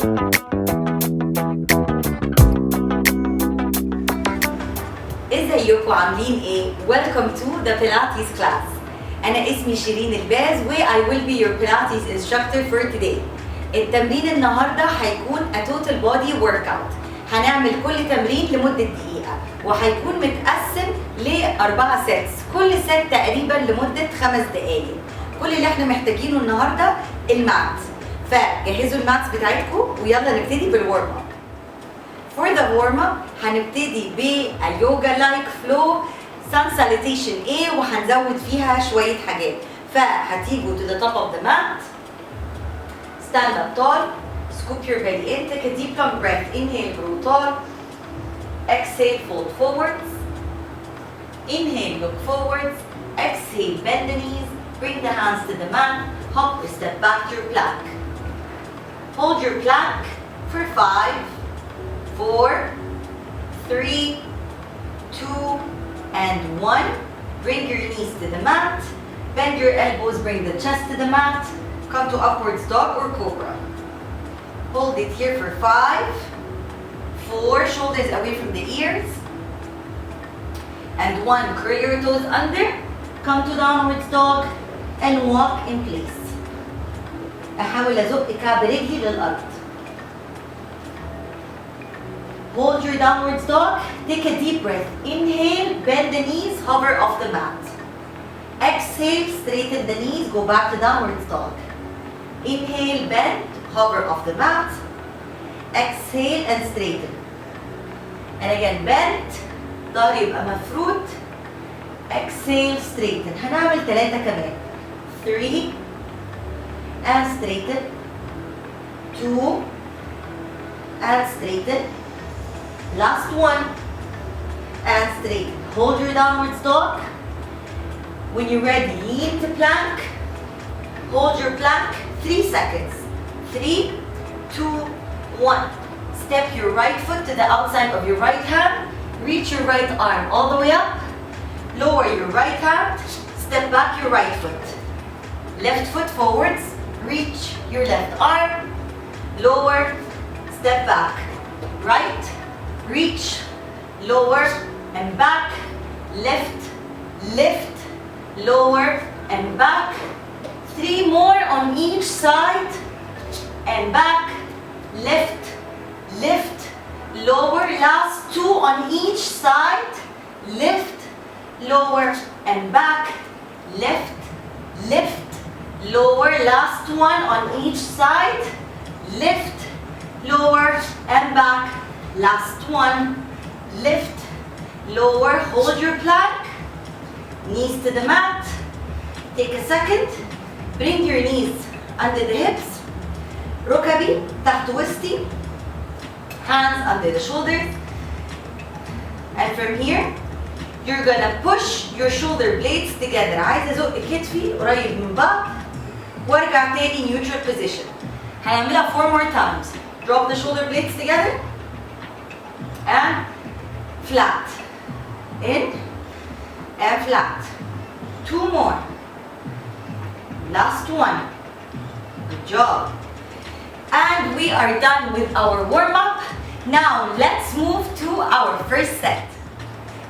ازيكم عاملين ايه؟ Welcome to the Pilates class. أنا اسمي شيرين الباز و I will be your Pilates instructor for today. التمرين النهارده هيكون a total body workout. هنعمل كل تمرين لمدة دقيقة وهيكون متقسم ل4 sets. كل set تقريبا لمدة 5 دقايق. كل اللي احنا محتاجينه النهارده المات. فجهزوا الماتس بتاعتكم ويلا نبتدي بالورم اب. For the warm up هنبتدي باليوجا لايك فلو sun salutation A وهنزود فيها شوية حاجات. فهتيجوا to the top of the mat, stand up tall, scoop your belly in, take a deep long breath, inhale grow tall, exhale fold forwards, inhale look forwards, exhale bend the knees, bring the hands to the mat, hop or step back to your plank. Hold your plank for 5, 4, 3, 2, and 1. Bring your knees to the mat. Bend your elbows, bring the chest to the mat. Come to upwards dog or cobra. Hold it here for 5, 4, shoulders away from the ears. And 1, curl your toes under. Come to downwards dog and walk in place. أحاول أزق كعب رجلي للأرض. Hold your downwards dog. Take a deep breath. Inhale, bend the knees, hover off the mat. Exhale, straighten the knees, go back to downwards dog. Inhale, bend, hover off the mat. Exhale and straighten. And again, bend. ظهري يبقى مفرود. Exhale, straighten. هنعمل 3 كمان. 3 and straighten. 2 and straighten. Last 1 and straighten. Hold your downwards dog. When you're ready, lean to plank. Hold your plank 3 seconds. 3, 2, 1. Step your right foot to the outside of your right hand. Reach your right arm all the way up. Lower your right hand. Step back your right foot. Left foot forwards. Reach your left arm. Lower. Step back. Right. Reach, lower and back, lift, lift, lower and back. 3 more on each side and back, lift, lift, lower. Last 2 on each side, lift, lower and back, lift, lift, lower. Last 1 on each side, lift, lower and back. Last 1, lift, lower, hold your plank, knees to the mat. Take a second, bring your knees under the hips, ركبي تحت وسطي, hands under the shoulders. And from here, you're gonna push your shoulder blades together. عايزة أزق كتفي قريب من بعض وارجع تاني neutral position. هنعملها 4 more times. Drop the shoulder blades together. And flat, in and flat. 2 more. Last 1. Good job. And we are done with our warm-up. Now let's move to our first set.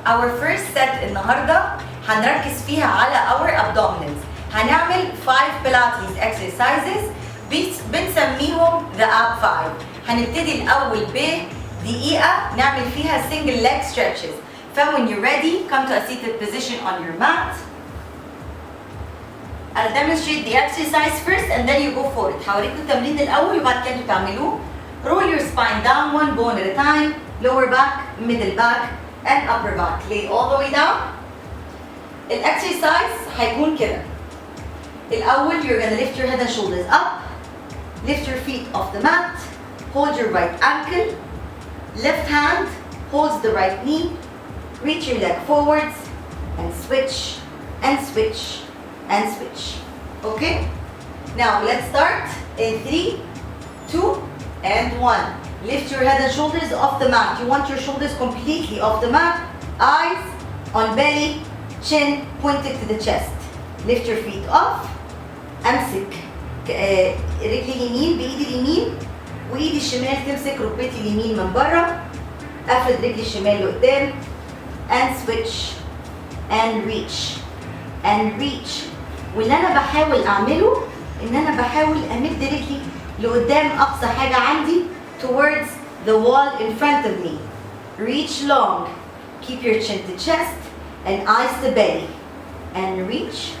Our first set النهارده هنركز فيها على our abdominals. هنعمل 5 Pilates exercises بنسميهم the ab 5. هنبتدي الأول دقيقة نعمل فيها single leg stretches. When you're ready, come to a seated position on your mat. I'll demonstrate the exercise first and then you go for it. هوريكم التمرين الأول وبعد كده تعملوه. Roll your spine down 1 bone at a time. Lower back, middle back, and upper back. Lay all the way down. الexercise هيكون كده. الأول you're gonna lift your head and shoulders up. Lift your feet off the mat. Hold your right ankle. Left hand holds the right knee. Reach your leg forwards and switch and switch and switch. Okay? Now let's start in 3, 2, and 1. Lift your head and shoulders off the mat. You want your shoulders completely off the mat. Eyes on belly, chin pointed to the chest. Lift your feet off. أمسك رجلي اليمين بإيدي اليمين وايدي الشمال تمسك ركبتي اليمين من بره. افرد رجلي الشمال لقدام and switch and reach and reach. واللي انا بحاول اعمله ان انا بحاول امد رجلي لقدام اقصى حاجه عندي towards the wall in front of me. Reach long. Keep your chin to chest and eyes to belly. And reach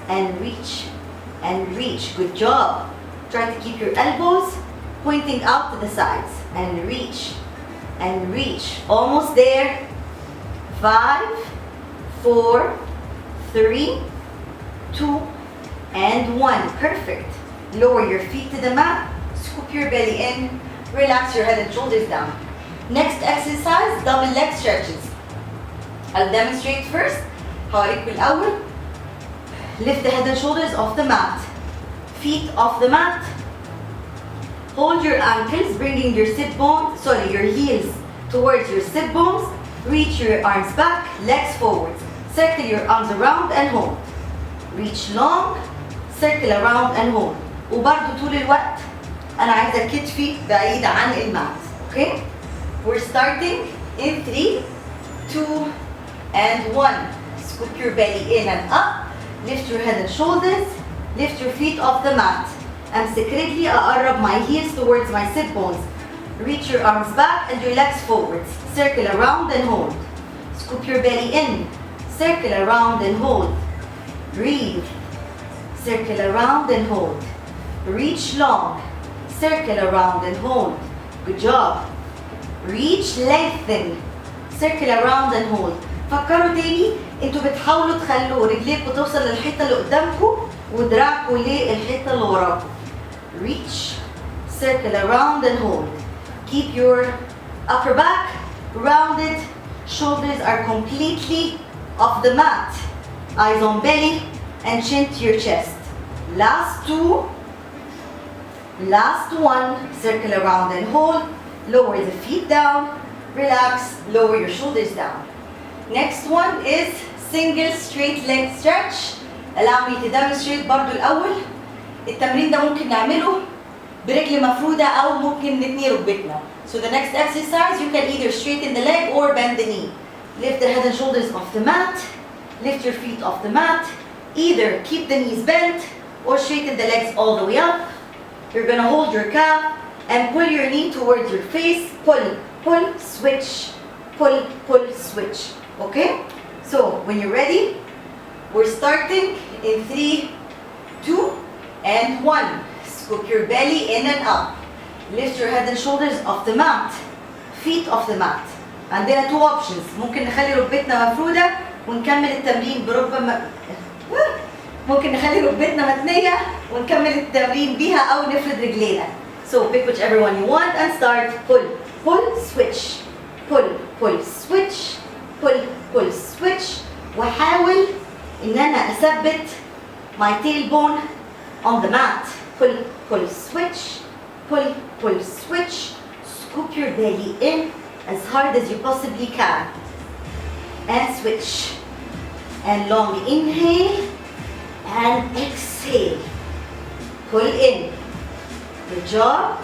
and reach and reach. Good job. Try to keep your elbows pointing out to the sides. And reach and reach. Almost there. 5, 4, 3, 2, and 1. Perfect. Lower your feet to the mat. Scoop your belly in. Relax your head and shoulders down. Next exercise, double leg stretches. I'll demonstrate first. هوريكم الأول. Lift the head and shoulders off the mat. Feet off the mat. Hold your ankles, bringing your your heels towards your sit bones. Reach your arms back, legs forward. Circle your arms around and hold. Reach long, circle around and hold. وبرضه طول الوقت أنا عايزة كتفي بعيد عن المات. Okay? We're starting in 3, 2, and 1. Scoop your belly in and up. Lift your head and shoulders. Lift your feet off the mat. أمسك رجلي أقرب my heels towards my sit bones. Reach your arms back and your legs forwards. Circle around and hold. Scoop your belly in. Circle around and hold. Breathe. Circle around and hold. Reach long. Circle around and hold. Good job. Reach, lengthen. Circle around and hold. فكروا تاني انتوا بتحاولوا تخلوا رجليكوا توصل للحيطة اللي قدامكم ودراعكوا للحيطة اللي وراكم. Reach, circle around and hold. Keep your upper back rounded. Shoulders are completely off the mat. Eyes on belly and chin to your chest. Last 2. Last 1. Circle around and hold. Lower the feet down. Relax. Lower your shoulders down. Next one is single straight leg stretch. Allow me to demonstrate برضو الأول. التمرين ده ممكن نعمله برجل مفرودة أو ممكن نتني ركبتنا. So the next exercise, you can either straighten the leg or bend the knee. Lift the head and shoulders off the mat. Lift your feet off the mat. Either keep the knees bent or straighten the legs all the way up. You're gonna hold your calf and pull your knee towards your face. Pull, pull, switch, pull, pull, switch. Okay? So when you're ready, we're starting in 3, 2, and 1. Scoop your belly in and up. Lift your head and shoulders off the mat. Feet off the mat. عندنا 2 options. ممكن نخلي ركبتنا مفرودة ونكمل التمرين ممكن نخلي ركبتنا متنية ونكمل التمرين بيها أو نفرد رجلينا. So pick whichever one you want and start. Pull, pull, switch. Pull, pull, switch. Pull, pull, switch. وحاول إن أنا أثبت my tailbone on the mat. Pull, pull, switch. Pull, pull, switch. Scoop your belly in as hard as you possibly can. And switch. And long inhale. And exhale. Pull in. Good job.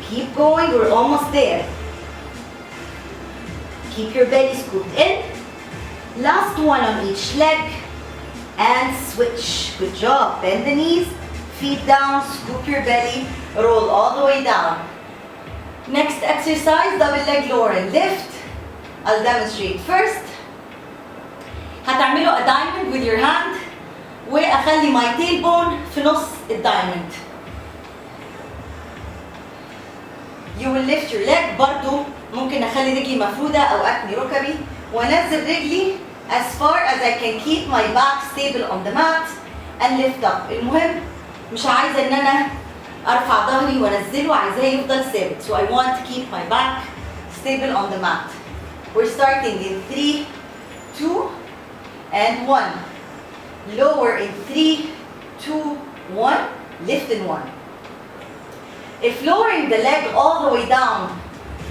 Keep going. We're almost there. Keep your belly scooped in. Last one on each leg. And switch. Good job. Bend the knees. Feet down. Scoop your belly. Roll all the way down. Next exercise, double leg lower and lift. I'll demonstrate first. هتعملوا a diamond with your hand وأخلي my tailbone في نص الدايموند. You will lift your leg. برضو ممكن أخلي رجلي مفرودة أو أتني ركبي وأنزل رجلي as far as I can keep my back stable on the mat and lift up. المهم مش عايزة إن أنا أرفع ظهري وأنزله، عايزاه يفضل ثابت. So I want to keep my back stable on the mat. We're starting in 3, 2, and 1. Lower in 3, 2, 1. Lift in 1. If lowering the leg all the way down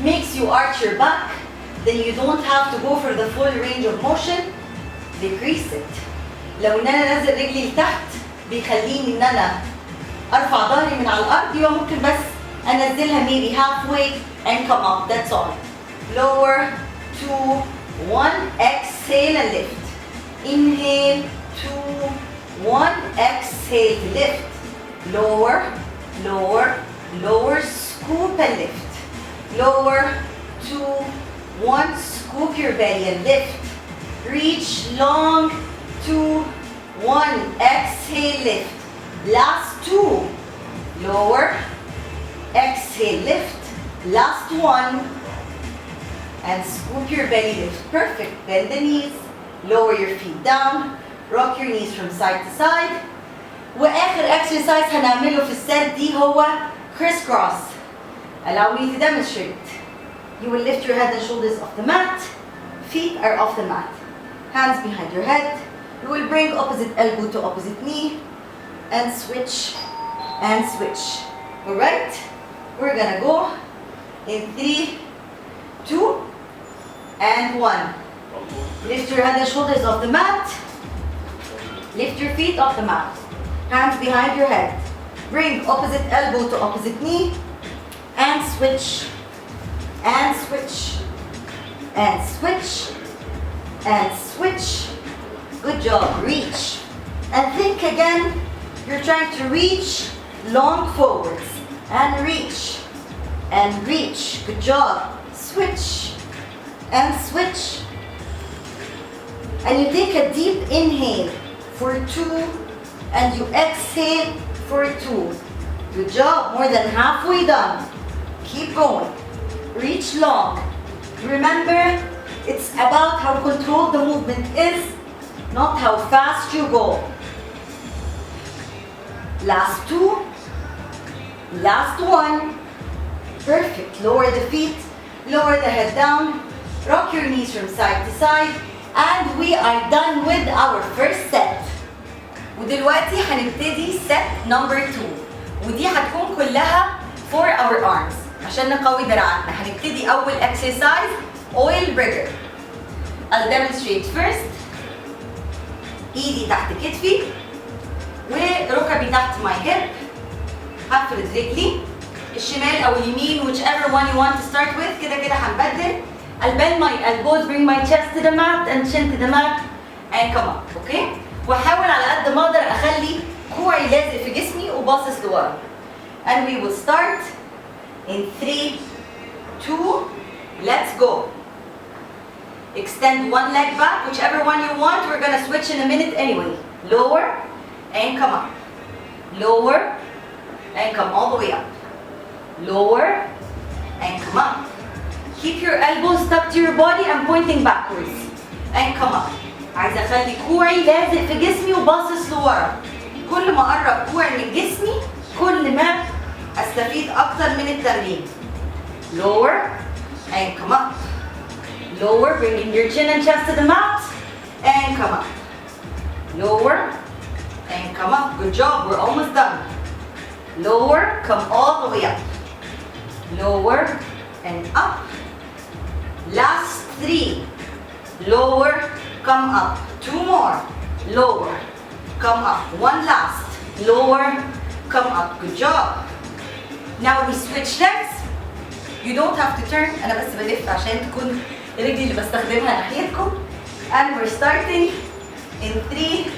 makes you arch your back, then you don't have to go for the full range of motion. Decrease it. لو ان انا نازل رجلي لتحت بيخليني ان انا ارفع ظهري من على الارض، يبقى ممكن بس and نزلها maybe halfway and come up. That's all. Lower, 2, 1. Exhale and lift. Inhale, 2, 1. Exhale, lift. Lower, lower, lower. Scoop and lift. Lower, 2, 1. Scoop your belly and lift. Reach long, 2, 1. Exhale, lift. Last 2. Lower. Exhale, lift. Last 1. And scoop your belly, lift. Perfect. Bend the knees. Lower your feet down. Rock your knees from side to side. وآخر exercise هنعمله في السيت دي هو crisscross. Allow me to demonstrate. You will lift your head and shoulders off the mat. Feet are off the mat. Hands behind your head. You will bring opposite elbow to opposite knee. And switch. And switch. Alright? We're gonna go in 3, 2, and 1. Lift your head and shoulders off the mat. Lift your feet off the mat. Hands behind your head. Bring opposite elbow to opposite knee. And switch. And switch. And switch. And switch. Good job. Reach. And think again. You're trying to reach long forwards. And reach. And reach. Good job. Switch. And switch. And you take a deep inhale for 2. And you exhale for 2. Good job. More than halfway done. Keep going. Reach long. Remember, it's about how controlled the movement is, not how fast you go. Last 2. Last 1. Perfect. Lower the feet. Lower the head down. Rock your knees from side to side. And we are done with our first set. ودلوقتي هنبتدي set number 2. ودي هتكون كلها for our arms. عشان نقوي دراعاتنا. هنبتدي أول exercise oil burger. I'll demonstrate first. إيدي تحت كتفي. وركبي تحت my hip. هفرد رجلي. الشمال أو اليمين whichever one you want to start with. كده كده هنبدل. I'll bend my elbows, bring my chest to the mat and chin to the mat and come up. Okay? واحاول على قد ما اقدر اخلي كوعي لازق في جسمي وباصص لورا. And we will start in 3, 2, let's go. Extend one leg back, whichever one you want. We're gonna switch in a minute anyway. Lower and come up. Lower and come all the way up. Lower and come up. Keep your elbows stuck to your body and pointing backwards. And come up. عايزة اخلي كوعي لازق في جسمي وباصص لورا. كل ما اقرب كوعي من جسمي كل ما استفيد اكتر من التمرين. Lower and come up. Lower, bringing your chin and chest to the mat and come up. Lower and come up. Good job, we're almost done. Lower, come all the way up. Lower and up. Last 3. Lower, come up. 2 more. Lower, come up. 1 last. Lower, come up. Good job. Now we switch legs. You don't have to turn. أنا بس بلف عشان تكون رجلي اللي بستخدمها ناحيتكم. And we're starting in 3,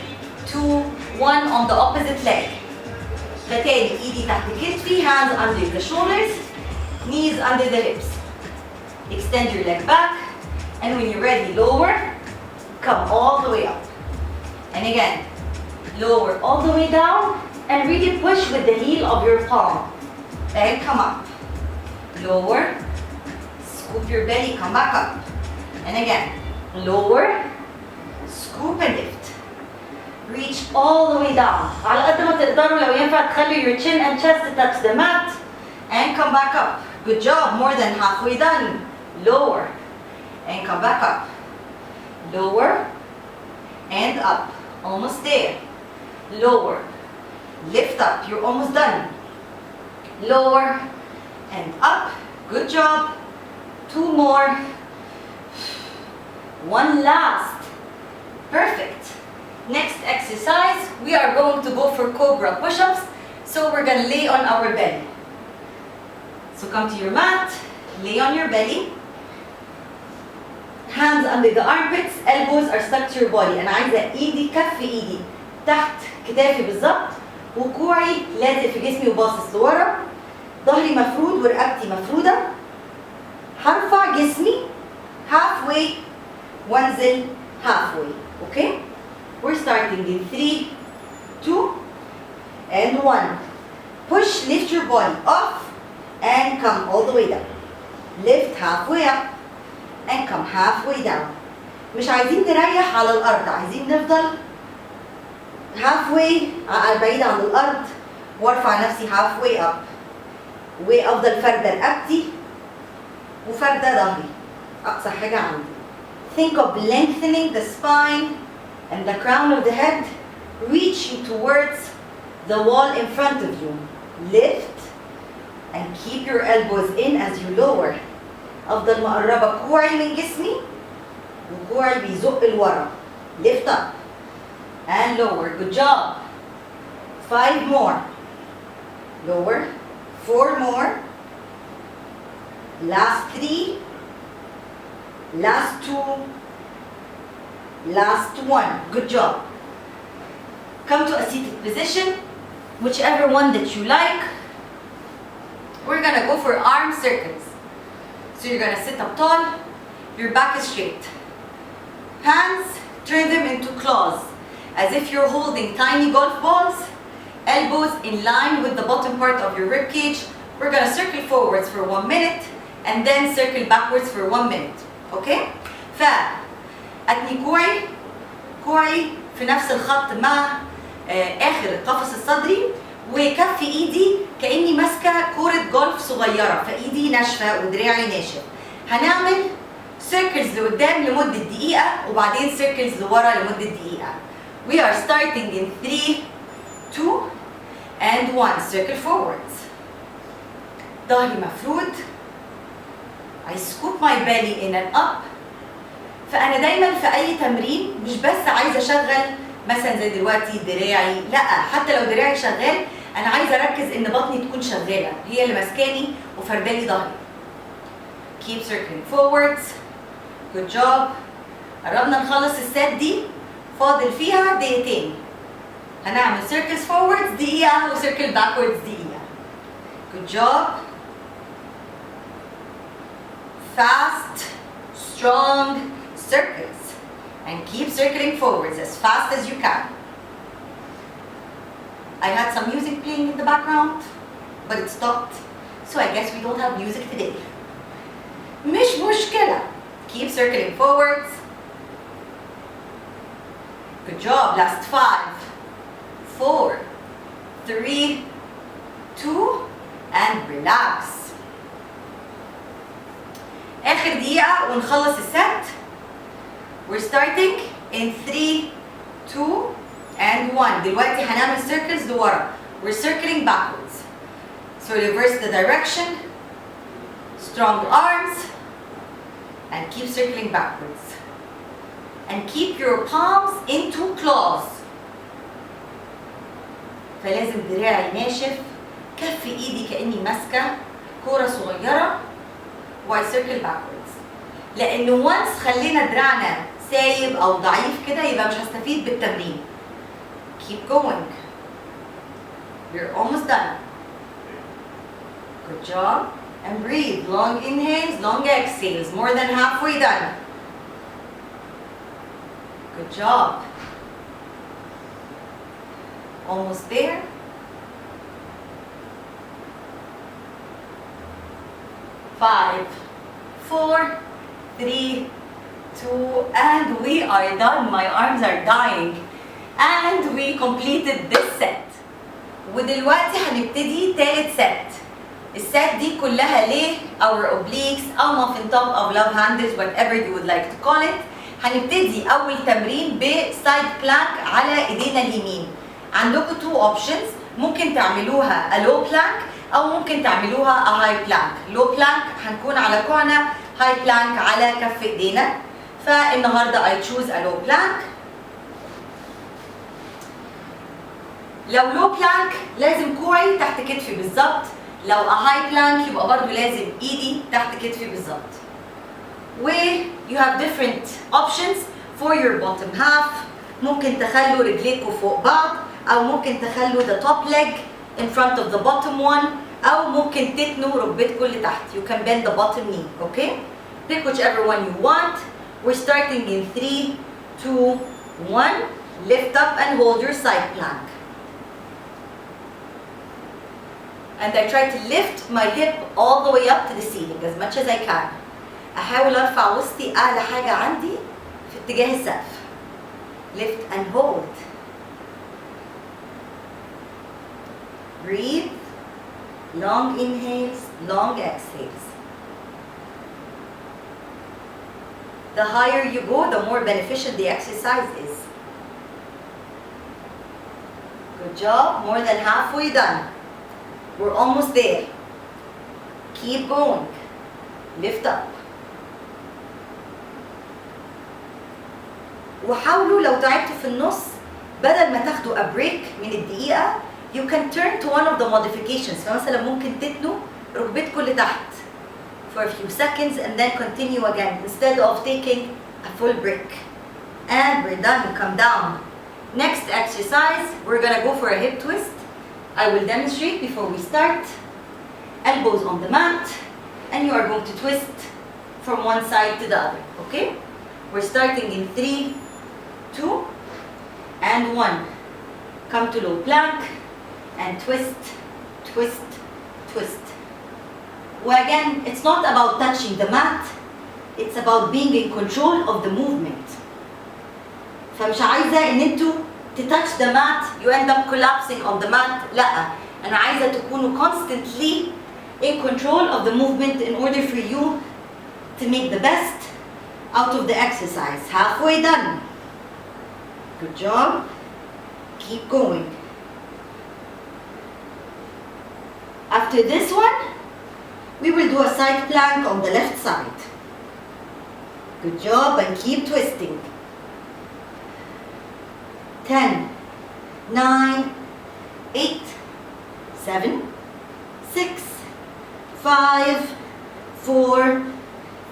2, 1 on the opposite leg. فتاني ايدي تحت كتفي, hands under the shoulders, knees under the hips. Extend your leg back. And when you're ready, lower, come all the way up. And again, lower all the way down and really push with the heel of your palm. And come up. Lower, scoop your belly, come back up. And again, lower, scoop and lift. Reach all the way down. على قد ما تقدروا لو ينفع تخلوا your chin and chest to touch the mat. And come back up. Good job, more than halfway done. Lower. And come back up. Lower and up. Almost there. Lower. Lift up. You're almost done. Lower and up. Good job. 2 more. 1 last. Perfect. Next exercise, we are going to go for Cobra Push-Ups. So we're going to lay on our belly. So come to your mat, lay on your belly, hands under the armpits, elbows are stuck to your body. أنا عايزة إيدي كف إيدي تحت كتافي بالظبط، وكوعي لازق في جسمي وباصص لورا، ظهري مفرود ورقبتي مفرودة. هرفع جسمي halfway وانزل halfway. Okay? We're starting in 3, 2, and 1. Push, lift your body off and come all the way down. Lift halfway up and come halfway down. مش عايزين نريح على الأرض، عايزين نفضل halfway بعيد عن الأرض، وارفع نفسي halfway up، وأفضل فردة رقبتي وفردة ظهري أقصى حاجة عندي. Think of lengthening the spine and the crown of the head, reaching towards the wall in front of you. Lift and keep your elbows in as you lower. أفضل مقربة كوعي من جسمي وكوعي بيزق لورا. Lift up and lower. Good job. 5 more. Lower. 4 more. Last 3. Last 2. Last 1. Good job. Come to a seated position, whichever one that you like. We're gonna go for arm circles. So you're gonna sit up tall, your back is straight. Hands, turn them into claws, as if you're holding tiny golf balls, elbows in line with the bottom part of your rib cage. We're gonna circle forwards for 1 minute, and then circle backwards for 1 minute. Okay? أتني كوعي في نفس الخط مع آخر القفص الصدري، وكف ايدي كأني ماسكة كورة جولف صغيرة، فايدي ناشفة ودراعي ناشف. هنعمل سيركلز لقدام لمدة دقيقة، وبعدين سيركلز لورا لمدة دقيقة. We are starting in 3, 2, and 1. Circle forwards. ظهري مفرود. I scoop my belly in and up. فأنا دايما في أي تمرين مش بس عايزة أشغل مثلا زي دلوقتي دراعي، لا، حتى لو دراعي شغال أنا عايزة أركز إن بطني تكون شغالة، هي اللي ماسكاني وفردالي ظهري. Keep circling forwards. Good job. قربنا نخلص السات دي، فاضل فيها دقيقتين. هنعمل circles forwards دقيقة و circle backwards دقيقة. Good job. Fast, strong circles. And keep circling forwards as fast as you can. I had some music playing in the background, but it stopped, so I guess we don't have music today. مش مشكلة. Keep circling forwards. Good job. Last 5, 4, 3, 2, and relax. آخر دقيقة ونخلص السات. We're starting in 3, 2, and 1. دلوقتي هنعمل circles لورا. We're circling backwards. So reverse the direction. Strong arms. And keep circling backwards. And keep your palms into claws. فلازم دراعي ناشف، كف ايدي كأني ماسكة كورة صغيرة. Why circle backwards؟ لأنه once خلينا دراعنا سايب أو ضعيف كده يبقى مش هستفيد بالتمرين. Keep going. You're almost done. Good job. And breathe. Long inhales, long exhales. More than halfway done. Good job. Almost there. 5, 4, 3, 2, and we are done. My arms are dying. And we completed this set. ودلوقتي هنبتدي تالت set. السات دي كلها ليه our obliques أو muffin top أو love handles whatever you would like to call it. هنبتدي أول تمرين بسايد بلانك على إيدينا اليمين. عندكم 2 options، ممكن تعملوها a low plank أو ممكن تعملوها a high plank. low plank هنكون على كوعنا، high plank على كف إيدينا. فالنهارده I choose a low plank. لو low plank لازم كوعي تحت كتفي بالظبط، لو a high plank يبقى برضو لازم ايدي تحت كتفي بالظبط. Where you have different options for your bottom half. ممكن تخلوا رجليكوا فوق بعض، أو ممكن تخلوا the top leg in front of the bottom one، أو ممكن تتنوا ركبتكوا لتحت. You can bend the bottom knee, okay? Pick whichever one you want. We're starting in 3, 2, 1. Lift up and hold your side plank. And I try to lift my hip all the way up to the ceiling as much as I can. أحاول أرفع وسطي أعلى حاجة عندي في اتجاه السقف. Lift and hold. Breathe. Long inhales, long exhales. The higher you go, the more beneficial the exercise is. Good job. More than halfway done. We're almost there. Keep going. Lift up. وحاولوا لو تعبتوا في النص بدل ما تاخدوا a break من الدقيقة you can turn to one of the modifications. فمثلا ممكن تتنوا ركبتكم لتحت for a few seconds and then continue again instead of taking a full break. And we're done. Come down. Next exercise, we're gonna go for a hip twist. I will demonstrate before we start. Elbows on the mat, and you are going to twist from one side to the other, okay? We're starting in 3, 2, and 1. Come to low plank, and twist, twist, twist. Well, again, it's not about touching the mat, it's about being in control of the movement. فمش عايزة إن انتوا touch the mat, you end up collapsing on the mat. لا، أنا عايزة تكونوا constantly in control of the movement in order for you to make the best out of the exercise. Halfway done. Good job. Keep going. After this one, we will do a side plank on the left side. Good job, and keep twisting. 10, 9, 8, 7, 6, 5, 4,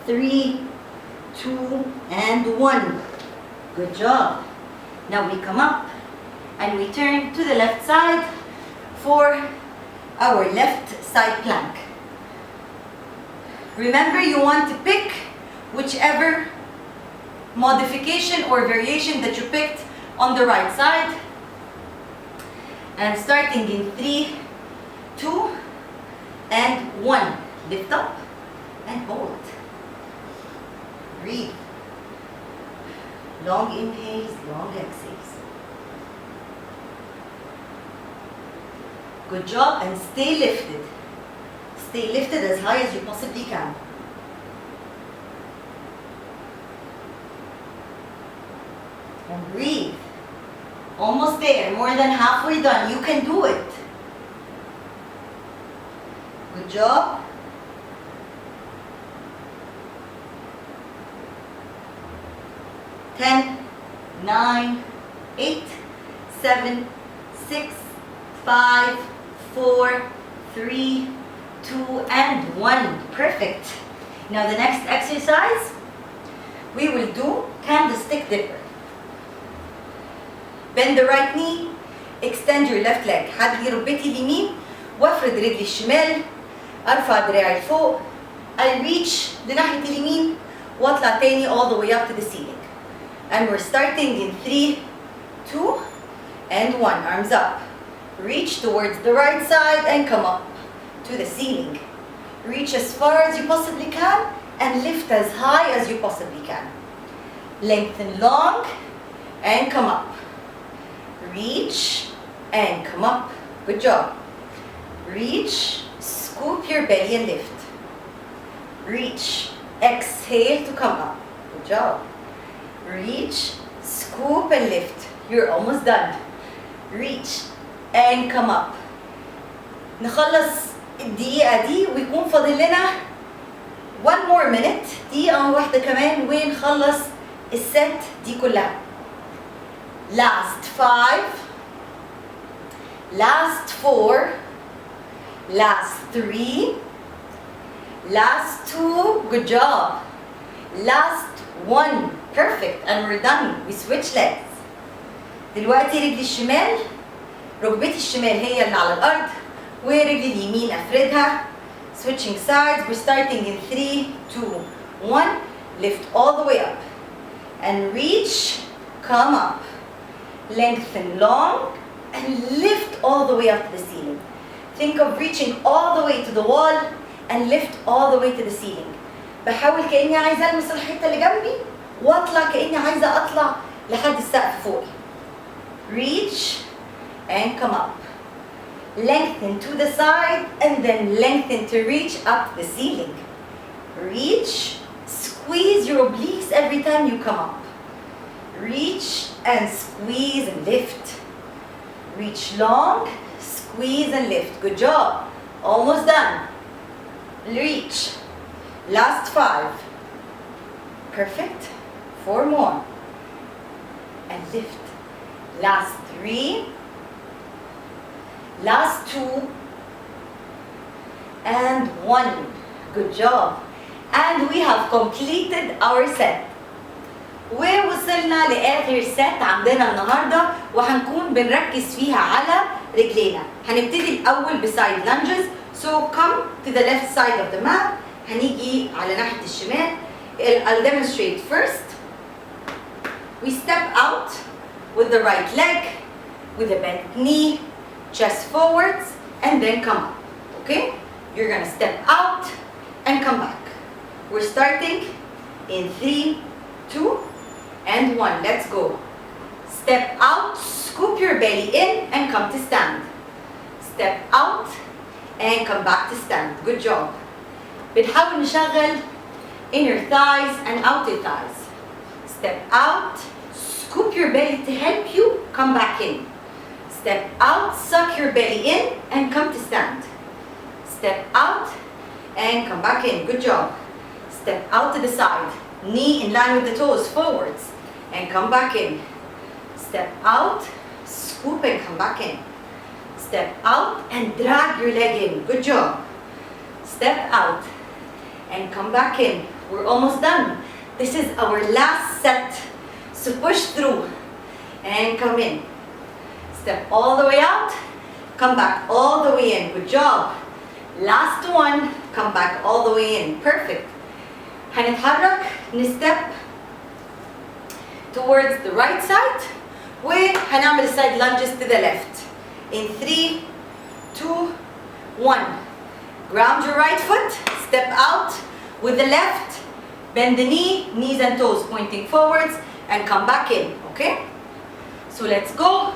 3, 2, and 1. Good job. Now we come up and we turn to the left side for our left side plank. Remember, you want to pick whichever modification or variation that you picked on the right side. And starting in 3, 2, and 1. Lift up and hold. Breathe. Long inhales, long exhales. Good job, and stay lifted. Stay lifted as high as you possibly can. And breathe. Almost there, more than halfway done. You can do it. Good job. Ten, 9, 8, 7, 6, 5, 4, 3, 2, and 1. Perfect. Now the next exercise, we will do candlestick dipper. Bend the right knee, extend your left leg. هدي ركبتي اليمين وافرد رجلي الشمال، ارفع دراعي لفوق، I reach لناحية اليمين واطلع تاني all the way up to the ceiling. And we're starting in 3, 2, and 1. Arms up. Reach towards the right side and come up to the ceiling. Reach as far as you possibly can and lift as high as you possibly can. Lengthen long and come up. Reach and come up. Good job. Reach, scoop your belly and lift. Reach, exhale to come up. Good job. Reach, scoop and lift. You're almost done. Reach and come up. نخلص الدقيقة دي ويكون فاضل لنا one more minute. دقيقة واحدة كمان ونخلص الست دي كلها. Last 5, last 4, Last 3. Last 2. Good job. Last 1. Perfect. And we're done. We switch legs. دلوقتي رجلي الشمال، ركبتي الشمال هي اللي على الأرض، ورجلي اليمين أفردها. Switching sides. We're starting in 3, 2, 1. Lift all the way up. And reach. Come up. Lengthen long. And lift all the way up to the ceiling. Think of reaching all the way to the wall and lift all the way to the ceiling. بحاول كأني عايزة ألمس الحتة اللي جنبي وأطلع كأني عايزة أطلع لحد السقف فوقي. Reach and come up. Lengthen to the side and then lengthen to reach up to the ceiling. Reach, squeeze your obliques every time you come up. Reach and squeeze and lift. Reach long, squeeze and lift. Good job. Almost done. Reach. Last 5. Perfect. 4 more. And lift. Last 3. Last 2. And 1. Good job. And we have completed our set. ووصلنا لآخر set عندنا النهارده وهنكون بنركز فيها على رجلينا. هنبتدي الأول beside lunges. So come to the left side of the mat. هنيجي على ناحية الشمال. I'll demonstrate first. We step out with the right leg, with a bent knee, chest forwards, and then come up. Okay? You're gonna step out and come back. We're starting in 3, 2, and 1. Let's go. Step out, scoop your belly in, and come to stand. Step out and come back to stand. Good job. بنحاول نشغل inner thighs and outer thighs. Step out, scoop your belly to help you come back in. Step out, suck your belly in, and come to stand. Step out and come back in. Good job. Step out to the side. Knee in line with the toes, forwards, and come back in. Step out, scoop and come back in. Step out and drag your leg in. Good job. Step out and come back in. We're almost done. This is our last set. So push through and come in. Step all the way out, come back all the way in. Good job. Last one, come back all the way in. Perfect. هنتحرك نستep towards the right side وهنعمل side lunges to the left. In 3, 2, 1. Ground your right foot, step out with the left, bend the knee, knees and toes pointing forwards, and come back in, okay? So let's go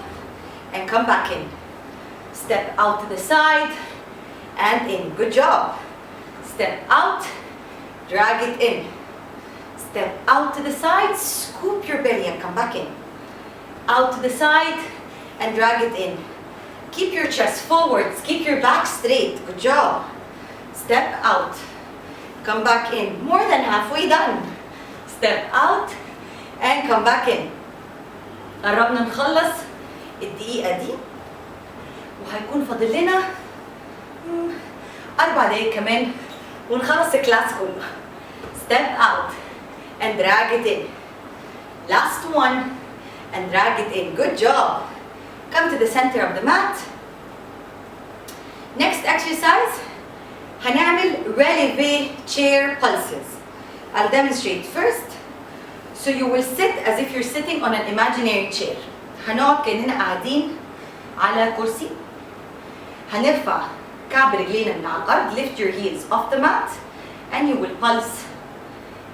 and come back in. Step out to the side and in. Good job. Step out, drag it in. Step out to the side, scoop your belly and come back in. Out to the side and drag it in. Keep your chest forwards, keep your back straight. Good job. Step out, come back in. More than halfway done. Step out and come back in. قربنا نخلص الدقيقة دي وهيكون فاضل لنا 4 دقايق كمان ونخلص الكلاس كله. Step out and drag it in. Last one and drag it in. Good job. Come to the center of the mat. Next exercise هنعمل releve chair pulses. I'll demonstrate first. So you will sit as if you're sitting on an imaginary chair. هنقعد كأننا قاعدين على كرسي. هنرفع كعب رجلينا من على الأرض. Lift your heels off the mat and you will pulse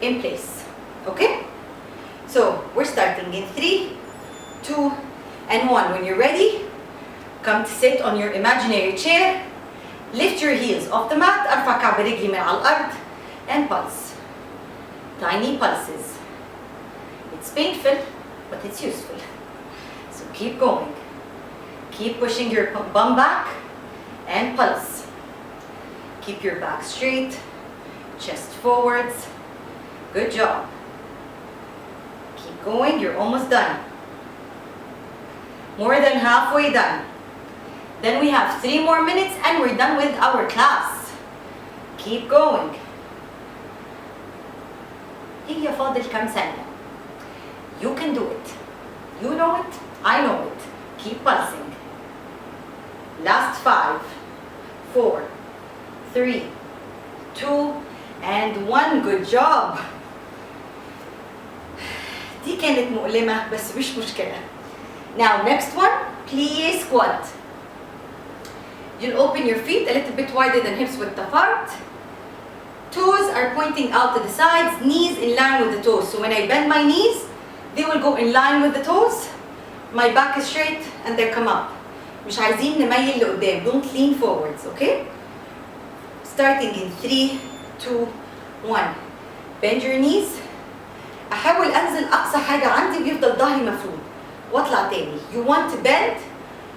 in place. Okay? So we're starting in 3, 2, and 1. When you're ready, come to sit on your imaginary chair. Lift your heels off the mat. أرفع كعب رجلي من على الأرض and pulse. Tiny pulses. It's painful, but it's useful. So keep going. Keep pushing your bum back and pulse. Keep your back straight, chest forwards. Good job. Keep going, you're almost done. More than halfway done. Then we have 3 more minutes and we're done with our class. Keep going. هي فاضل كام ثانية. You can do it. You know it, I know it. Keep pulsing. Last 5, 4, 3, 2, and 1. Good job. دي كانت مؤلمة بس مش مشكلة. Now next one, plie squat. You'll open your feet a little bit wider than hips width apart. Toes are pointing out to the sides, knees in line with the toes. So when I bend my knees, they will go in line with the toes. My back is straight and they come up. مش عايزين نميل لقدام. Don't lean forwards, okay? Starting in 3, 2, 1. Bend your knees. أحاول أنزل أقصى حاجة عندي ويفضل ظهري مفرود. واطلع تاني. You want to bend,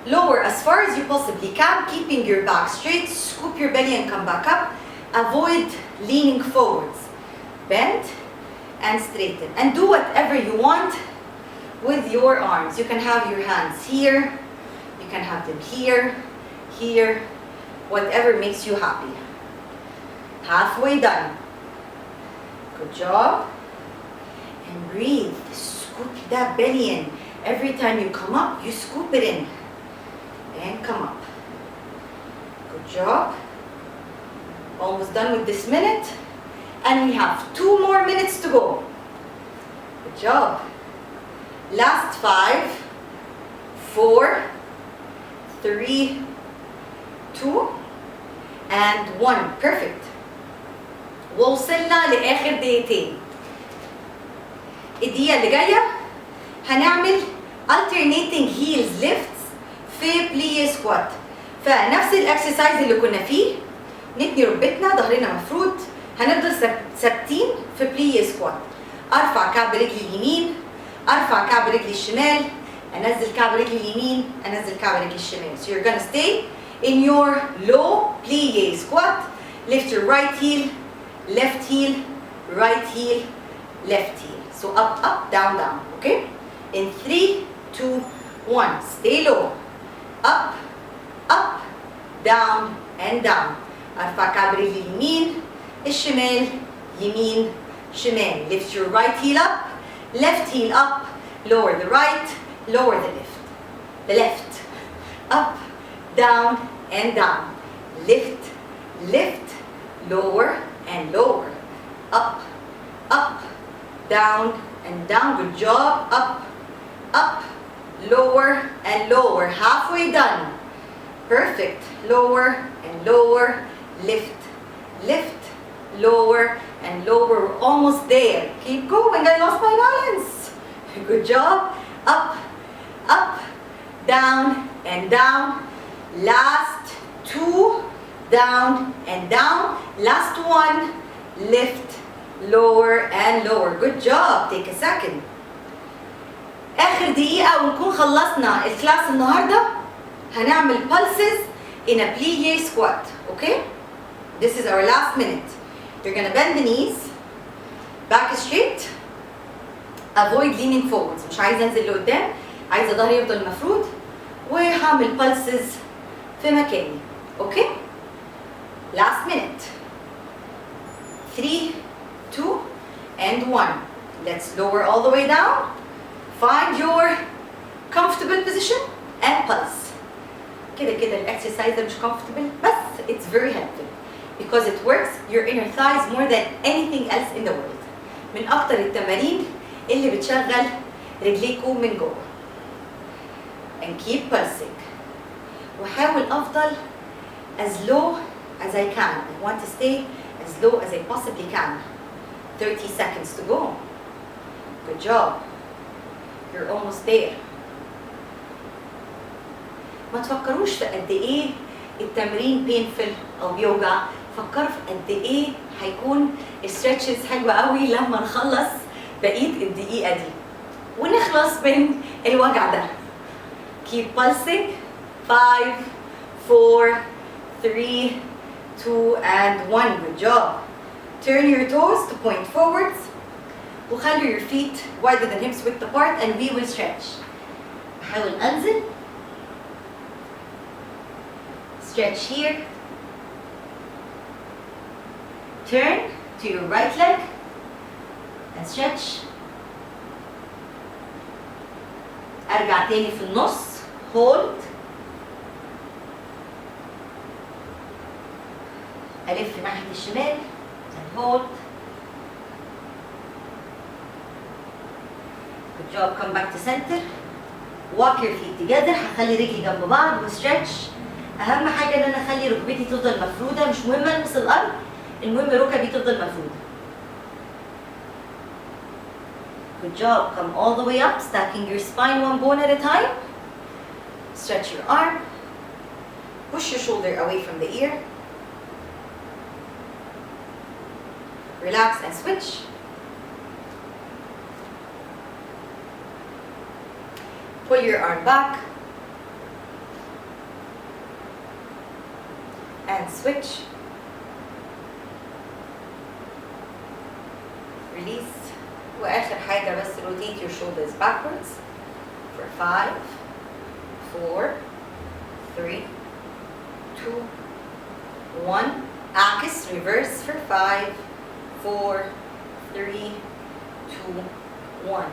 lower as far as you possibly can, keeping your back straight. Scoop your belly and come back up. Avoid leaning forwards. Bend and straighten. And do whatever you want with your arms. You can have your hands here. You can have them here, here. Whatever makes you happy. Halfway done. Good job. And breathe. Scoop that belly in. Every time you come up, you scoop it in. And come up. Good job. Almost done with this minute. And we have 2 more minutes to go. Good job. Last 5, 4, 3, 2, and 1. Perfect. ووصلنا لآخر دقيقتين. الدقيقة اللي جاية هنعمل alternating heels lifts في plie squat. فنفس الاكسرسايز اللي كنا فيه، نتني ركبتنا، ظهرنا مفرود، هنفضل ثابتين في plie squat. ارفع كعب رجلي اليمين، ارفع كعب رجلي الشمال، انزل كعب رجلي اليمين، انزل كعب رجلي الشمال. So you're gonna stay in your low plie squat. Lift your right heel, left heel, right heel, left heel. So up, up, down, down. Okay? In 3, 2, 1. Stay low. Up, up, down, and down. ارفع كعب رجلي اليمين، الشمال، يمين، شمال. Lift your right heel up, left heel up, lower the right, lower the left. The left. Up, down, and down. Lift, lift, lower, and lower. Up, up, down, and down. Good job. Up, up, lower, and lower. Halfway done. Perfect. Lower and lower. Lift, lift, lower, and lower. We're almost there. Keep going. I lost my balance. Good job. Up, up, down, and down. Last 2, down and down. Last 1, lift, lower, and lower. Good job. Take a second. آخر دقيقة ونكون خلصنا الكلاس النهاردة. هنعمل pulses in a plie squat. Okay? This is our last minute. You're gonna bend the knees. Back straight. Avoid leaning forwards. مش عايزة انزل لقدام. عايزة ظهري يفضل مفرود. وهعمل pulses في مكاني. Okay? Last minute. 3, 2, and 1. Let's lower all the way down. Find your comfortable position and pulse. كده الاكسرسايز ده مش comfortable بس it's very helpful because it works your inner thighs more than anything else in the world. من أكتر التمارين اللي بتشغل رجليكم من جوه. And keep pulsing. وحاول أفضل as low as I can. I want to stay as low as I possibly can. 30 seconds to go. Good job. You're almost there. ما تفكروش في قد ايه التمرين painful او بيوجع، فكروا في قد ايه هيكون stretches حلوة قوي لما نخلص بقية الدقيقة دي ونخلص من الوجع ده. Keep pulsing. 5, 4, 3, 2, and 1. Good job. Turn your toes to point forwards. وخلوا your feet wider than hips width apart and we will stretch. أحاول أنزل Stretch here. Turn to your right leg and stretch. ارجع تاني في النص. Hold. ألف ناحية الشمال and hold. Good job. Come back to center. Walk your feet together. هخلي رجلي جنب بعض وستريتش. أهم حاجة إن أنا أخلي ركبتي تفضل مفرودة، مش مهم ألمس الأرض، المهم ركبي تفضل مفرودة. Good job. Come all the way up, stacking your spine one bone at a time. Stretch your arm. Push your shoulder away from the ear. Relax and switch. Pull your arm back. And switch. Release. وآخر حاجة بس rotate your shoulders backwards for 5, 4, 3, 2, 1. Acus, reverse for 5, 4, 3, 2, 1.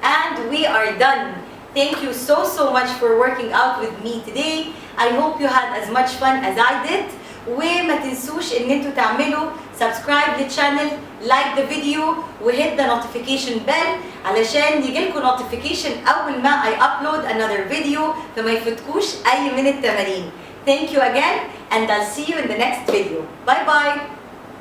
And we are done. Thank you so much for working out with me today. I hope you had as much fun as I did. وما تنسوش ان انتوا تعملوا subscribe للchannel, like the video, وhit the notification bell علشان يجيلكوا notification اول ما I upload another video فما يفوتكوش اي من التمارين. Thank you again and I'll see you in the next video. Bye bye.